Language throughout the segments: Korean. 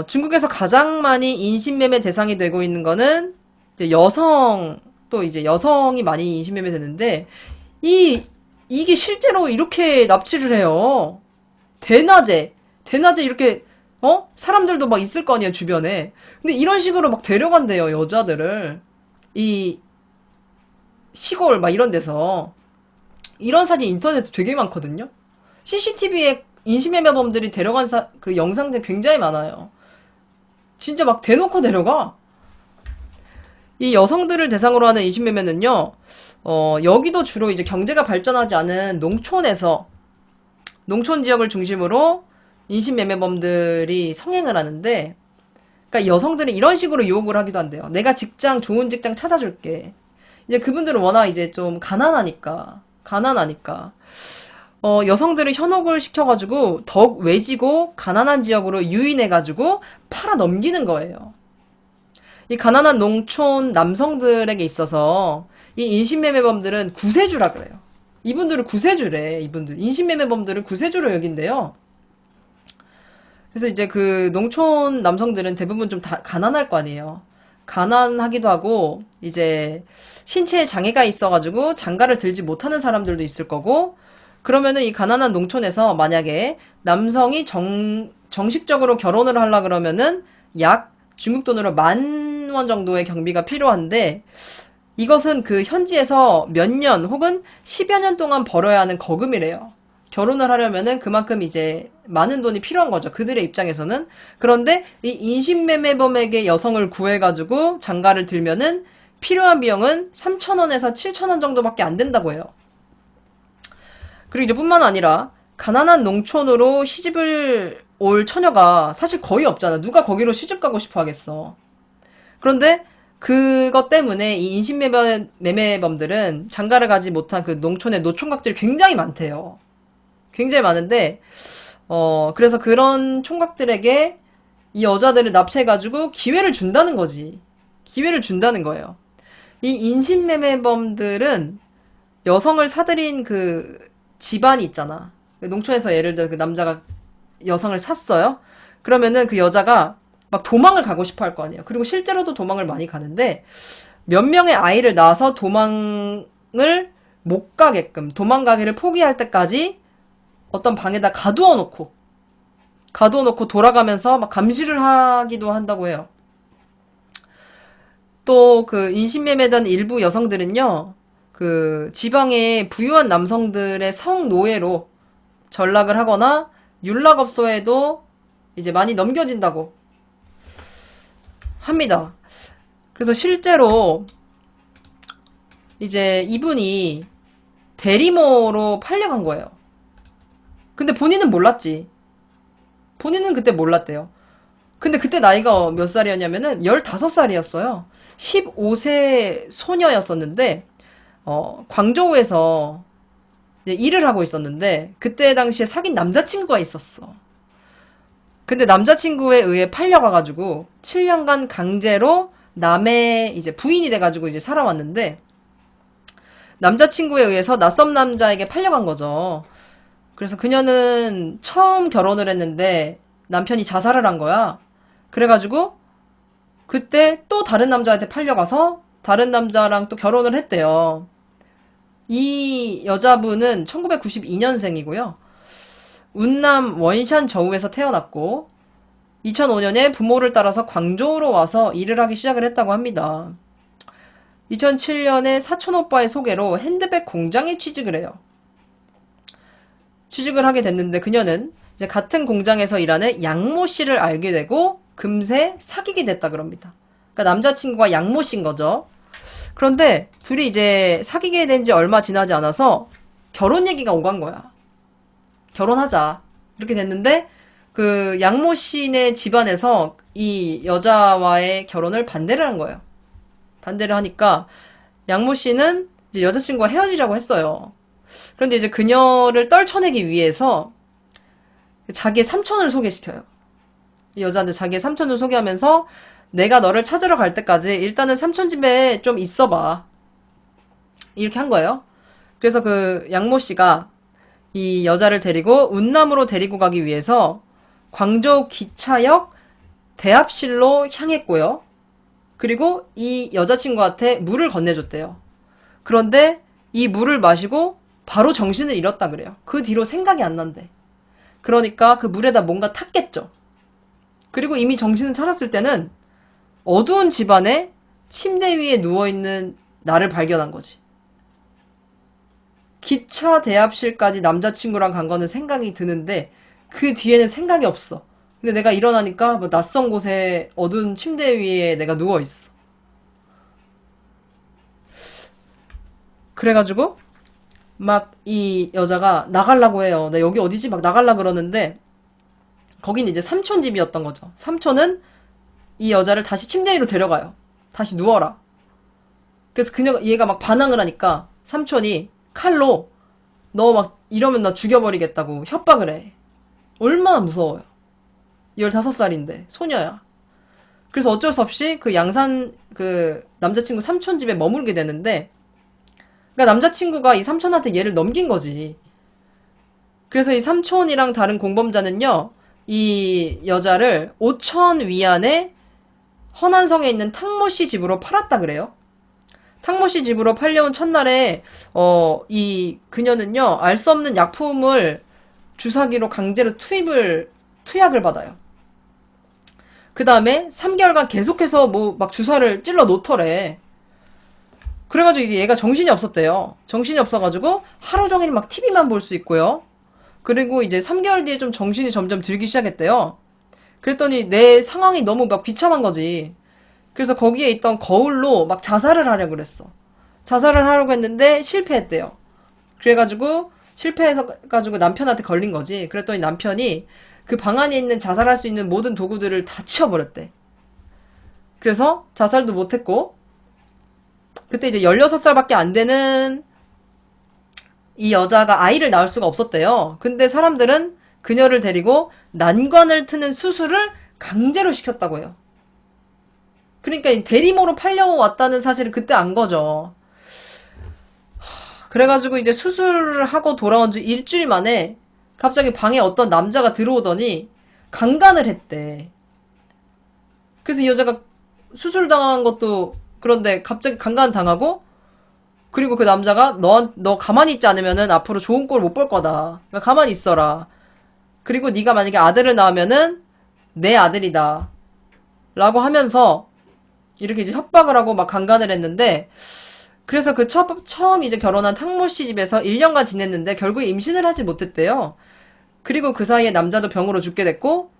중국에서 가장 많이 인신매매 대상이 되고 있는 거는 이제 여성, 또 이제 여성이 많이 인신매매 되는데, 이, 이게 실제로 이렇게 납치를 해요. 대낮에. 대낮에 이렇게, 사람들도 막 있을 거 아니에요, 주변에. 근데 이런 식으로 막 데려간대요, 여자들을. 이 시골 막 이런 데서. 이런 사진 인터넷에 되게 많거든요. CCTV에 인신매매범들이 데려간 그 영상들 굉장히 많아요. 진짜 막 대놓고 데려가. 이 여성들을 대상으로 하는 인신매매는요, 여기도 주로 이제 경제가 발전하지 않은 농촌에서, 농촌 지역을 중심으로 인신매매범들이 성행을 하는데, 그러니까 여성들은 이런 식으로 유혹을 하기도 한대요. 내가 좋은 직장 찾아줄게. 이제 그분들은 워낙 이제 좀 가난하니까. 여성들을 현혹을 시켜가지고 더욱 외지고 가난한 지역으로 유인해가지고 팔아 넘기는 거예요. 이 가난한 농촌 남성들에게 있어서 이 인신매매범들은 구세주라 그래요. 이분들을 구세주래, 이분들. 인신매매범들을 구세주로 여긴대요. 그래서 이제 그 농촌 남성들은 대부분 좀 다 가난할 거 아니에요. 가난하기도 하고, 이제 신체에 장애가 있어가지고 장가를 들지 못하는 사람들도 있을 거고, 그러면은 이 가난한 농촌에서 만약에 남성이 정식적으로 결혼을 하려 그러면은 약 중국 돈으로 10,000원 정도의 경비가 필요한데, 이것은 그 현지에서 몇 년 혹은 10여 년 동안 벌어야 하는 거금이래요. 결혼을 하려면은 그만큼 이제 많은 돈이 필요한 거죠. 그들의 입장에서는. 그런데 이 인신매매범에게 여성을 구해가지고 장가를 들면은 필요한 비용은 3,000원에서 7,000원 정도밖에 안 된다고 해요. 그리고 이제 뿐만 아니라 가난한 농촌으로 시집을 올 처녀가 사실 거의 없잖아. 누가 거기로 시집 가고 싶어 하겠어. 그런데 그것 때문에 이 인신매매범들은 장가를 가지 못한 그 농촌의 노총각들이 굉장히 많대요. 굉장히 많은데, 그래서 그런 총각들에게 이 여자들을 납치해가지고 기회를 준다는 거지. 기회를 준다는 거예요. 이 인신매매범들은 여성을 사들인 그 집안이 있잖아. 농촌에서 예를 들어 그 남자가 여성을 샀어요? 그러면은 그 여자가 막 도망을 가고 싶어 할 거 아니에요. 그리고 실제로도 도망을 많이 가는데, 몇 명의 아이를 낳아서 도망을 못 가게끔, 도망가기를 포기할 때까지 어떤 방에다 가두어 놓고 돌아가면서 막 감시를 하기도 한다고 해요. 또 그 인신매매된 일부 여성들은요, 그 지방의 부유한 남성들의 성노예로 전락을 하거나 윤락업소에도 이제 많이 넘겨진다고 합니다. 그래서 실제로 이제 이분이 대리모로 팔려간 거예요. 근데 본인은 몰랐지. 본인은 그때 몰랐대요. 근데 그때 나이가 몇 살이었냐면은 15살이었어요. 15세 소녀였었는데, 광저우에서 이제 일을 하고 있었는데, 그때 당시에 사귄 남자친구가 있었어. 근데 남자친구에 의해 팔려가가지고, 7년간 강제로 남의 이제 부인이 돼가지고 이제 살아왔는데, 남자친구에 의해서 낯선 남자에게 팔려간 거죠. 그래서 그녀는 처음 결혼을 했는데, 남편이 자살을 한 거야. 그래가지고, 그때 또 다른 남자한테 팔려가서 다른 남자랑 또 결혼을 했대요. 이 여자분은 1992년생이고요. 운남 원샨 저우에서 태어났고 2005년에 부모를 따라서 광저우로 와서 일을 하기 시작을 했다고 합니다. 2007년에 사촌 오빠의 소개로 핸드백 공장에 취직을 해요. 취직을 하게 됐는데 그녀는 이제 같은 공장에서 일하는 양모 씨를 알게 되고 금세 사귀게 됐다 그럽니다. 그러니까 남자친구가 양모 씨인 거죠. 그런데 둘이 이제 사귀게 된 지 얼마 지나지 않아서 결혼 얘기가 오간 거야. 결혼하자. 이렇게 됐는데 그 양모 씨네 집안에서 이 여자와의 결혼을 반대를 한 거예요. 반대를 하니까 양모 씨는 이제 여자친구와 헤어지자고 했어요. 그런데 이제 그녀를 떨쳐내기 위해서 자기의 삼촌을 소개시켜요. 이 여자한테 자기의 삼촌을 소개하면서 내가 너를 찾으러 갈 때까지 일단은 삼촌 집에 좀 있어봐. 이렇게 한 거예요. 그래서 그 양모 씨가 이 여자를 데리고 운남으로 데리고 가기 위해서 광저우 기차역 대합실로 향했고요. 그리고 이 여자친구한테 물을 건네줬대요. 그런데 이 물을 마시고 바로 정신을 잃었다 그래요. 그 뒤로 생각이 안 난대. 그러니까 그 물에다 뭔가 탔겠죠. 그리고 이미 정신을 차렸을 때는 어두운 집안에 침대 위에 누워있는 나를 발견한 거지. 기차 대합실까지 남자친구랑 간 거는 생각이 드는데 그 뒤에는 생각이 없어. 근데 내가 일어나니까 뭐 낯선 곳에 어두운 침대 위에 내가 누워있어. 그래가지고 막 이 여자가 나가려고 해요. 나 여기 어디지? 막 나가려 그러는데 거긴 이제 삼촌 집이었던 거죠. 삼촌은 이 여자를 다시 침대 위로 데려가요. 다시 누워라. 그래서 얘가 막 반항을 하니까 삼촌이 칼로 너 막 이러면 나 죽여버리겠다고 협박을 해. 얼마나 무서워요. 15살인데 소녀야. 그래서 어쩔 수 없이 그 양산 그 남자친구 삼촌 집에 머물게 되는데 그러니까 남자친구가 이 삼촌한테 얘를 넘긴 거지. 그래서 이 삼촌이랑 다른 공범자는요. 이 여자를 5천 위안에 허난성에 있는 탕모 씨 집으로 팔았다 그래요. 탕모 씨 집으로 팔려온 첫날에 이 그녀는요. 알 수 없는 약품을 주사기로 강제로 투약을 받아요. 그 다음에 3개월간 계속해서 뭐 막 주사를 찔러 놓더래. 그래가지고 이제 얘가 정신이 없었대요. 정신이 없어가지고 하루 종일 막 TV만 볼 수 있고요. 그리고 이제 3개월 뒤에 좀 정신이 점점 들기 시작했대요. 그랬더니 내 상황이 너무 막 비참한 거지. 그래서 거기에 있던 거울로 막 자살을 하려고 그랬어. 자살을 하려고 했는데 실패했대요. 그래가지고 실패해서 남편한테 걸린 거지. 그랬더니 남편이 그 방 안에 있는 자살할 수 있는 모든 도구들을 다 치워버렸대. 그래서 자살도 못했고 그때 이제 16살밖에 안 되는 이 여자가 아이를 낳을 수가 없었대요. 근데 사람들은 그녀를 데리고 난관을 트는 수술을 강제로 시켰다고 해요. 그러니까 대리모로 팔려왔다는 사실을 그때 안 거죠. 그래가지고 이제 수술을 하고 돌아온 지 일주일 만에 갑자기 방에 어떤 남자가 들어오더니 강간을 했대. 그래서 이 여자가 수술당한 것도 그런데 갑자기 강간 당하고 그리고 그 남자가 너 가만히 있지 않으면은 앞으로 좋은 꼴 못 볼 거다. 그러니까 가만히 있어라. 그리고 네가 만약에 아들을 낳으면은 내 아들이다. 라고 하면서 이렇게 이제 협박을 하고 막 강간을 했는데 그래서 그 처음 이제 결혼한 탕모 씨 집에서 1년간 지냈는데 결국 임신을 하지 못했대요. 그리고 그 사이에 남자도 병으로 죽게 됐고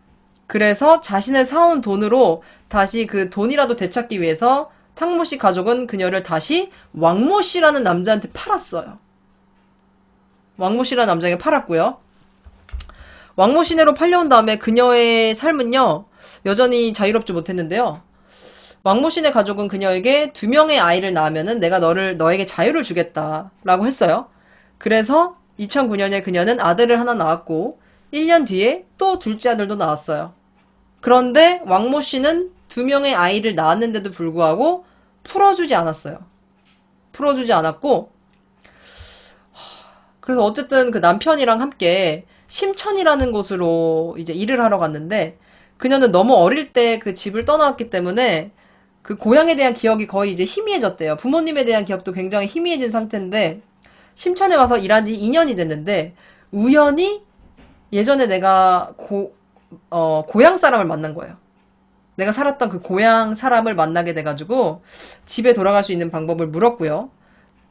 그래서 자신을 사온 돈으로 다시 그 돈이라도 되찾기 위해서 탕모 씨 가족은 그녀를 다시 왕모 씨라는 남자한테 팔았어요. 왕모 씨라는 남자에게 팔았고요. 왕모 시내로 팔려온 다음에 그녀의 삶은요. 여전히 자유롭지 못했는데요. 왕모 씨네 가족은 그녀에게 2명의 아이를 낳으면은 내가 너에게 자유를 주겠다라고 했어요. 그래서 2009년에 그녀는 아들을 하나 낳았고 1년 뒤에 또 둘째 아들도 낳았어요. 그런데 왕모 씨는 2명의 아이를 낳았는데도 불구하고 풀어주지 않았어요. 풀어주지 않았고 그래서 어쨌든 그 남편이랑 함께 심천이라는 곳으로 이제 일을 하러 갔는데 그녀는 너무 어릴 때 그 집을 떠나왔기 때문에 그 고향에 대한 기억이 거의 이제 희미해졌대요. 부모님에 대한 기억도 굉장히 희미해진 상태인데 심천에 와서 일한 지 2년이 됐는데 우연히 예전에 내가 고향 사람을 만난 거예요. 내가 살았던 그 고향 사람을 만나게 돼가지고 집에 돌아갈 수 있는 방법을 물었고요.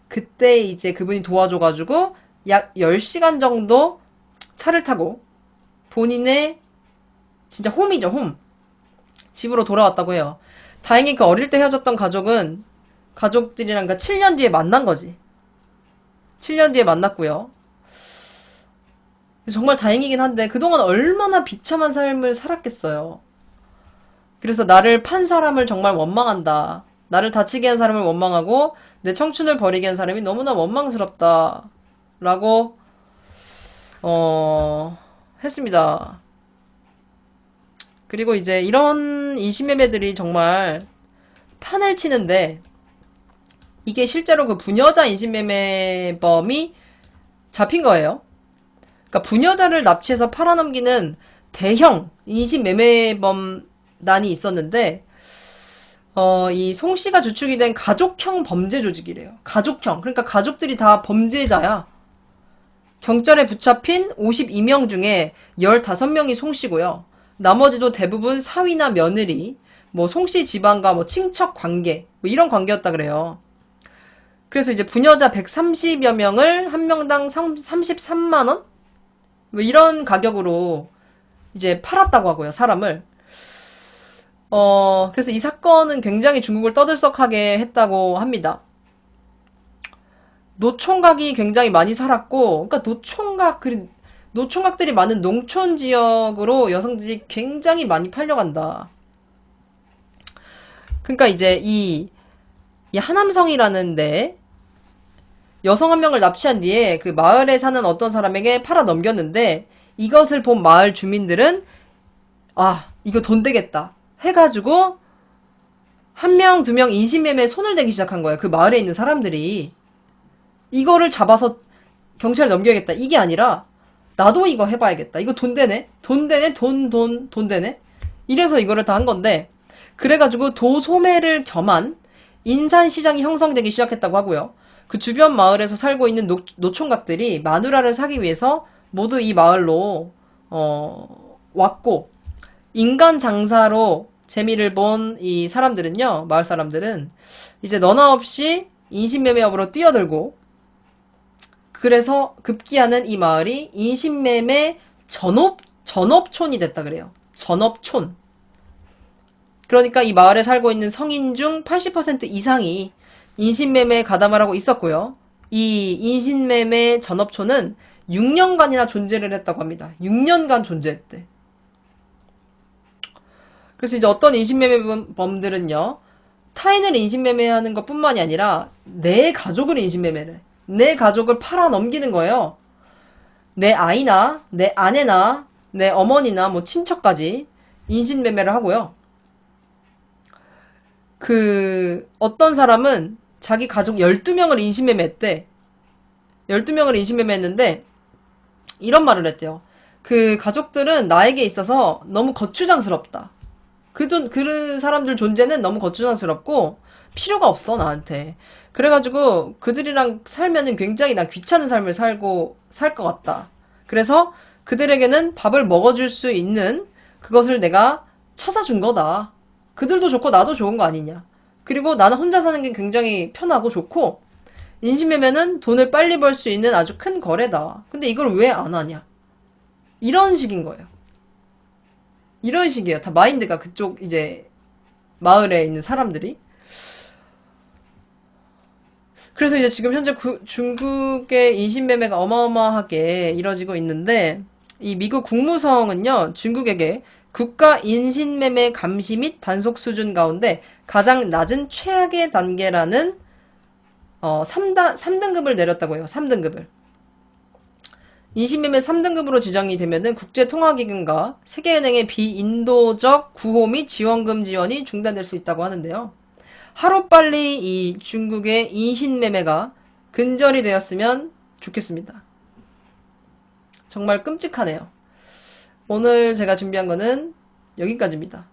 그때 이제 그분이 도와줘가지고 약 10시간 정도 차를 타고 본인의 진짜 홈이죠, 홈. 집으로 돌아왔다고 해요. 다행히 그 어릴 때 헤어졌던 가족들이랑 7년 뒤에 만난 거지. 7년 뒤에 만났고요. 정말 다행이긴 한데 그동안 얼마나 비참한 삶을 살았겠어요. 그래서 나를 판 사람을 정말 원망한다. 나를 다치게 한 사람을 원망하고 내 청춘을 버리게 한 사람이 너무나 원망스럽다. 라고 했습니다. 그리고 이제 이런 인신매매들이 정말 판을 치는데 이게 실제로 그 부녀자 인신매매범이 잡힌 거예요. 그러니까 부녀자를 납치해서 팔아넘기는 대형 인신매매범 난이 있었는데, 이 송씨가 주축이 된 가족형 범죄 조직이래요. 가족형. 그러니까 가족들이 다 범죄자야. 경찰에 붙잡힌 52명 중에 15명이 송씨고요. 나머지도 대부분 사위나 며느리, 뭐 송씨 집안과 뭐 친척 관계, 뭐 이런 관계였다 그래요. 그래서 이제 부녀자 130여 명을 한 명당 33만 원? 뭐 이런 가격으로 이제 팔았다고 하고요, 사람을. 그래서 이 사건은 굉장히 중국을 떠들썩하게 했다고 합니다. 노총각이 굉장히 많이 살았고, 그러니까 노총각들이 많은 농촌 지역으로 여성들이 굉장히 많이 팔려간다. 그러니까 이제 이 하남성이라는데 여성 한 명을 납치한 뒤에 그 마을에 사는 어떤 사람에게 팔아 넘겼는데 이것을 본 마을 주민들은 아, 이거 돈 되겠다 해가지고 한 명, 두 명 인신매매에 손을 대기 시작한 거예요. 그 마을에 있는 사람들이. 이거를 잡아서 경찰에 넘겨야겠다. 이게 아니라 나도 이거 해봐야겠다. 이거 돈 되네? 돈 되네? 돈 되네? 이래서 이거를 다 한 건데 그래가지고 도소매를 겸한 인산시장이 형성되기 시작했다고 하고요. 그 주변 마을에서 살고 있는 노총각들이 마누라를 사기 위해서 모두 이 마을로 왔고 인간 장사로 재미를 본 이 사람들은요, 마을 사람들은 이제 너나 없이 인신매매업으로 뛰어들고 그래서 급기야는 이 마을이 인신매매 전업촌이 됐다 그래요. 전업촌. 그러니까 이 마을에 살고 있는 성인 중 80% 이상이 인신매매에 가담을 하고 있었고요. 이 인신매매 전업촌은 6년간이나 존재를 했다고 합니다. 6년간 존재했대. 그래서 이제 어떤 인신매매범들은요, 타인을 인신매매하는 것 뿐만이 아니라 내 가족을 인신매매를 해. 내 가족을 팔아 넘기는 거예요. 내 아이나, 내 아내나, 내 어머니나, 뭐, 친척까지 인신매매를 하고요. 어떤 사람은 자기 가족 12명을 인신매매했대. 12명을 인신매매했는데, 이런 말을 했대요. 그 가족들은 나에게 있어서 너무 거추장스럽다. 그 사람들 존재는 너무 거추장스럽고, 필요가 없어, 나한테. 그래가지고, 그들이랑 살면은 굉장히 난 귀찮은 삶을 살 것 같다. 그래서 그들에게는 밥을 먹어줄 수 있는 그것을 내가 찾아준 거다. 그들도 좋고 나도 좋은 거 아니냐. 그리고 나는 혼자 사는 게 굉장히 편하고 좋고 인신매매는 돈을 빨리 벌 수 있는 아주 큰 거래다. 근데 이걸 왜 안 하냐. 이런 식인 거예요. 이런 식이에요. 다 마인드가 그쪽 이제 마을에 있는 사람들이. 그래서 이제 지금 현재 중국의 인신매매가 어마어마하게 이뤄지고 있는데 이 미국 국무성은요 중국에게 국가 인신매매 감시 및 단속 수준 가운데 가장 낮은 최악의 단계라는 3등급을 내렸다고 해요. 3등급을. 인신매매 3등급으로 지정이 되면은 국제통화기금과 세계은행의 비인도적 구호 및 지원금 지원이 중단될 수 있다고 하는데요. 하루빨리 이 중국의 인신매매가 근절이 되었으면 좋겠습니다. 정말 끔찍하네요. 오늘 제가 준비한 거는 여기까지입니다.